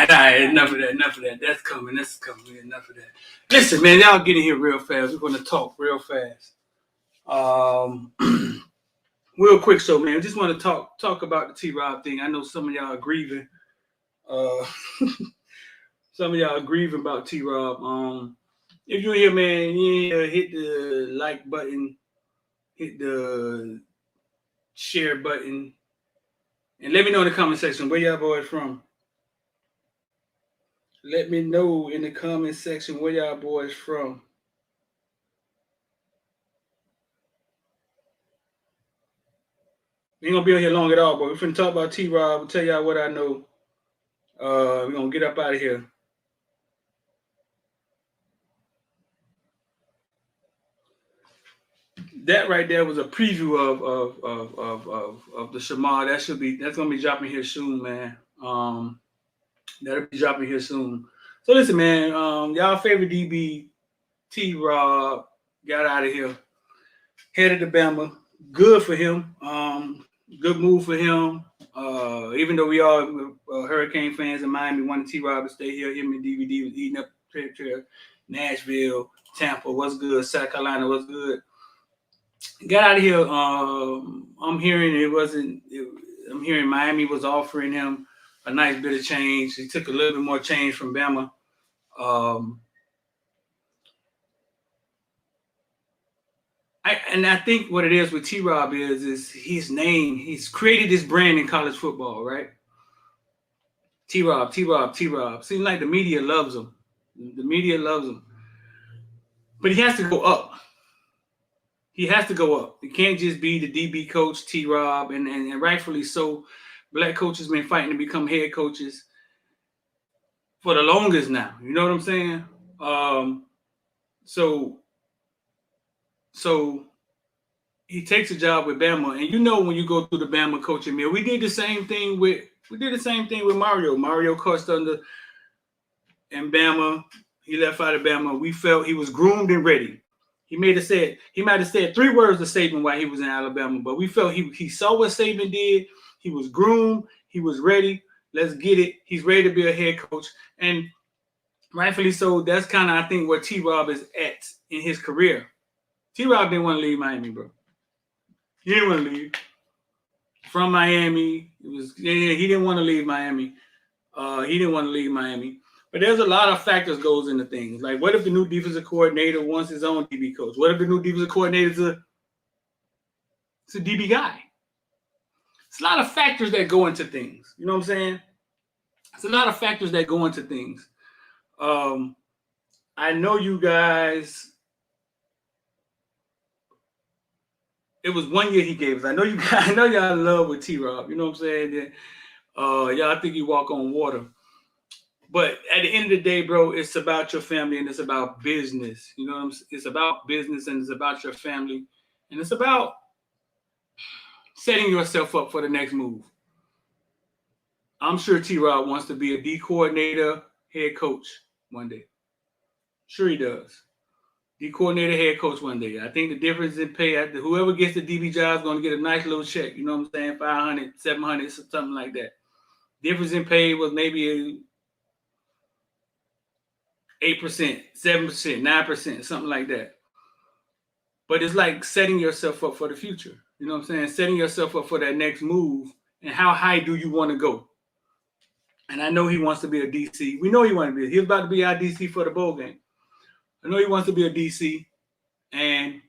right. Enough of that. That's coming. Enough of that. Listen, man, y'all get in here real fast. We're gonna talk real fast. Um, real quick, so man, just want to talk about the T Rob thing. I know some of y'all are grieving. Uh, some of y'all are grieving about T Rob. If you're here, man, yeah, hit the like button, hit the share button, and let me know in the comment section where y'all boys from. Let me know in the comment section where y'all boys from. We ain't gonna be on here long at all, but we're finna talk about T Rob. I'll tell y'all what I know. We're gonna get up out of here. That right there was a preview of the Shamar. That's gonna be dropping here soon, man. That'll be dropping here soon. So listen, man, y'all favorite DB T Rob got out of here, headed to Bama. Good for him. Good move for him. Even though we all Hurricane fans in Miami wanted T Rob to stay here, him and DVD was eating up Nashville, Tampa, what's good? South Carolina, what's good? Got out of here. I'm hearing Miami was offering him a nice bit of change. He took a little bit more change from Bama. I think what it is with T Rob is his name. He's created this brand in college football, right? T Rob. Seems like the media loves him. The media loves him. But he has to go up. He has to go up. He can't just be the DB coach, T Rob, and rightfully so. Black coaches been fighting to become head coaches for the longest now. You know what I'm saying? So he takes a job with Bama, and you know when you go through the Bama coaching mill, we did the same thing with Mario. Mario coached under and Bama. He left out of Bama. We felt he was groomed and ready. He might have said 3 words to Saban while he was in Alabama, but we felt he saw what Saban did. He was groomed. He was ready. Let's get it. He's ready to be a head coach, and rightfully so. That's kind of I think where T Rob is at in his career. T Rob didn't want to leave Miami, bro. He didn't want to leave. From Miami, he didn't want to leave Miami. But there's a lot of factors goes into things. Like, what if the new defensive coordinator wants his own DB coach? What if the new defensive coordinator is a DB guy? It's a lot of factors that go into things. You know what I'm saying? It's a lot of factors that go into things. I know you guys. It was 1 year he gave us. I know y'all in love with T Rob. You know what I'm saying? Y'all think you walk on water. But at the end of the day, bro, it's about your family and it's about business. You know what I'm saying? It's about business and it's about your family. And it's about setting yourself up for the next move. I'm sure T Rob wants to be a D coordinator, head coach one day. Sure he does. D coordinator, head coach one day. I think the difference in pay, whoever gets the DB job is going to get a nice little check. You know what I'm saying? 500, 700, something like that. Difference in pay was maybe 8%, 7%, 9%, something like that. But it's like setting yourself up for the future. You know what I'm saying? Setting yourself up for that next move. And how high do you want to go? And I know he wants to be a DC. We know he wants to be. He was about to be our DC for the bowl game. I know he wants to be a DC. And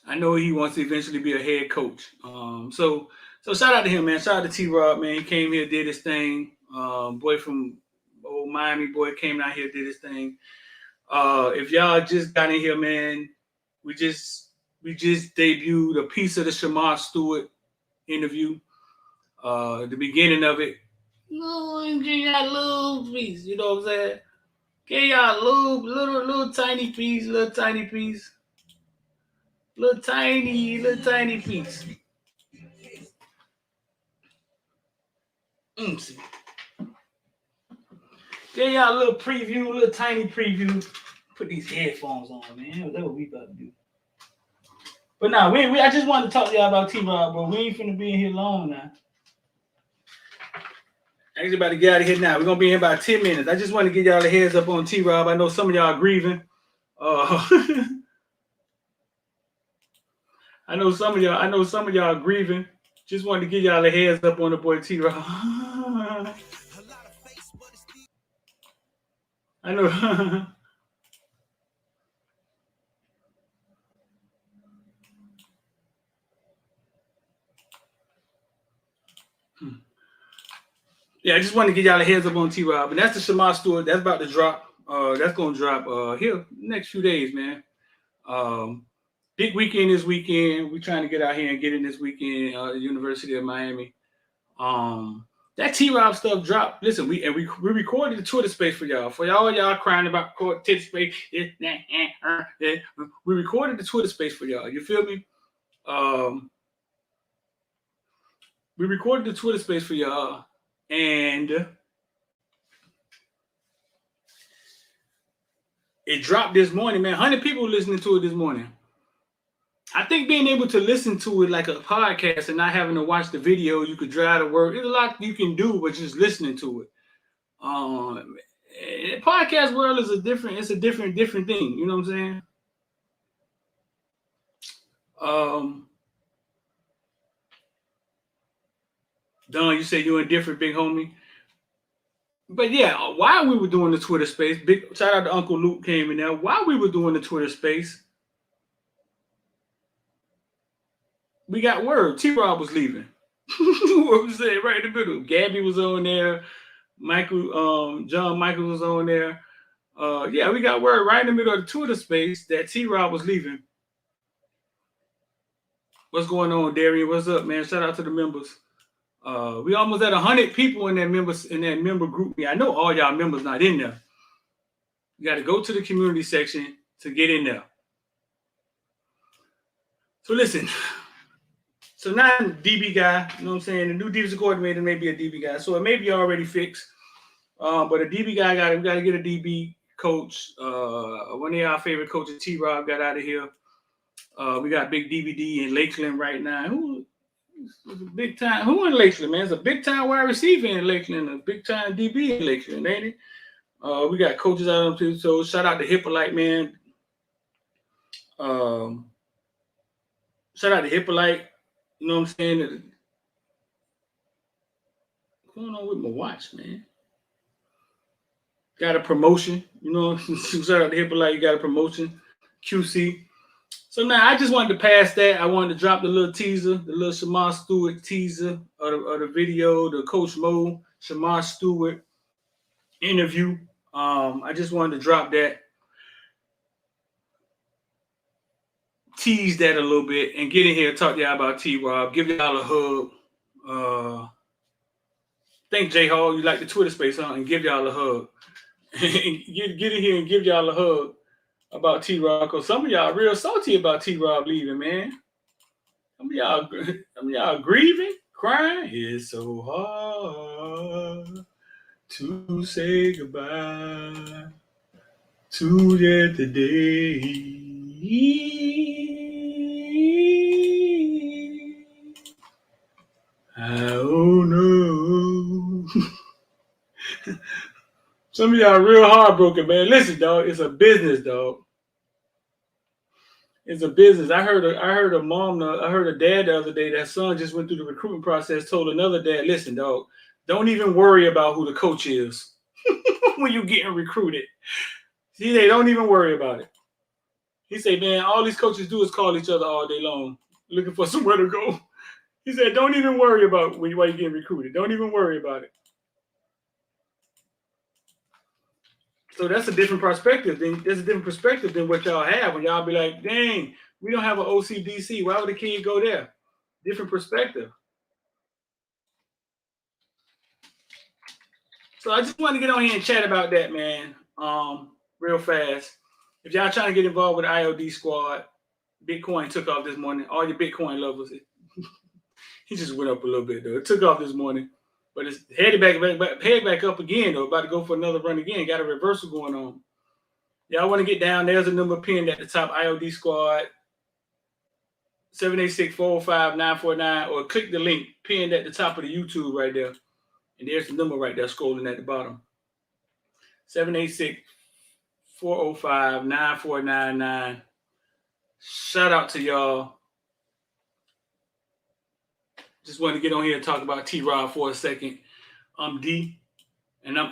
I know he wants to eventually be a head coach. So shout out to him, man. Shout out to T Rob, man. He came here, did his thing. Boy from old Miami boy came out here, did his thing. If y'all just got in here, man, we just debuted a piece of the Shamar Stewart interview. The beginning of it. Little piece, you know what I'm saying? Give y'all a little tiny piece. Little tiny piece. Give y'all a little preview, little tiny preview. Put these headphones on, man. That's what we about to do. But nah, I just wanted to talk to y'all about T Rob, bro. We ain't finna be in here long now. Actually, about to get out of here now. We're gonna be in about 10 minutes. I just want to give y'all a heads up on T-Rob. I know some of y'all are grieving. I know some of y'all are grieving. Just wanted to give y'all a heads up on the boy T-Rob. I know. Yeah, I just wanted to give y'all a heads up on T-Rob. And that's the Shamar Stewart. That's about to drop. That's gonna drop here next few days, man. Big weekend this weekend. We're trying to get out here and get in this weekend at the University of Miami. That T-Rob stuff dropped. Listen, we recorded the Twitter space for y'all. For y'all crying about Twitter space. We recorded the Twitter space for y'all. You feel me? We recorded the Twitter space for y'all, and it dropped this morning, man. 100 people listening to it this morning. I think being able to listen to it like a podcast and not having to watch the video, you could drive to work. There's a lot you can do, but just listening to it. Podcast world is a different thing. You know what I'm saying? Don, you say you're indifferent, big homie. But yeah, while we were doing the Twitter space, big shout out to Uncle Luke came in there. While we were doing the Twitter space, we got word T-Rob was leaving. What was saying right in the middle? Gabby was on there. Michael, John Michael was on there. Yeah, we got word right in the middle of the Twitter space that T-Rob was leaving. What's going on, Darian? What's up, man? Shout out to the members. We almost had 100 people in that member group. I know all y'all members not in there. You got to go to the community section to get in there. So listen. So now I'm a DB guy, you know what I'm saying? The new defensive coordinator may be a DB guy, so it may be already fixed. But a DB guy we got to get a DB coach. One of our favorite coaches, T-Rob, got out of here. We got big DVD in Lakeland right now. Who's a big time? Who in Lakeland, man? It's a big time wide receiver in Lakeland, a big time DB in Lakeland, ain't it? We got coaches out on too. So shout out to Hippolyte, man. Shout out to Hippolyte. You know what I'm saying? What's going on with my watch, man? Got a promotion, you know. Shout out to Hippolyte, you got a promotion. QC. So now I just wanted to pass that. I wanted to drop the little teaser, the little Shamar Stewart teaser of the video, the Coach Mo, Shamar Stewart interview. I just wanted to drop that, tease that a little bit, and get in here and talk to y'all about T-Rob, give y'all a hug. Thank J Hall, you like the Twitter space, huh? And give y'all a hug. get in here and give y'all a hug about T-Rob, because some of y'all are real salty about T-Rob leaving, man. Some of y'all grieving, crying. It's so hard to say goodbye to yesterday. I don't know. Some of y'all are real heartbroken, man. Listen, dog, it's a business, dog. It's a business. I heard a dad the other day. That son just went through the recruitment process. Told another dad, "Listen, dog, don't even worry about who the coach is when you getting recruited. See, they don't even worry about it." He said, "Man, all these coaches do is call each other all day long, looking for somewhere to go." He said, "Don't even worry about why you're getting recruited. Don't even worry about it." So that's a different perspective. There's a different perspective than what y'all have when y'all be like, "Dang, we don't have an OCDC. Why would the kid go there?" Different perspective. So I just want to get on here and chat about that, man. Real fast. If y'all trying to get involved with the IOD Squad, Bitcoin took off this morning. All your Bitcoin lovers, he just went up a little bit though. It took off this morning, but it's headed back up again though. About to go for another run again. Got a reversal going on. Y'all want to get down? There's a number pinned at the top. IOD Squad 786-405-949, or click the link pinned at the top of the YouTube right there, And there's the number right there scrolling at the bottom. 786-405-9499. Shout out to y'all. Just wanted to get on here and talk about T-Rod for a second. I'm D, and I'm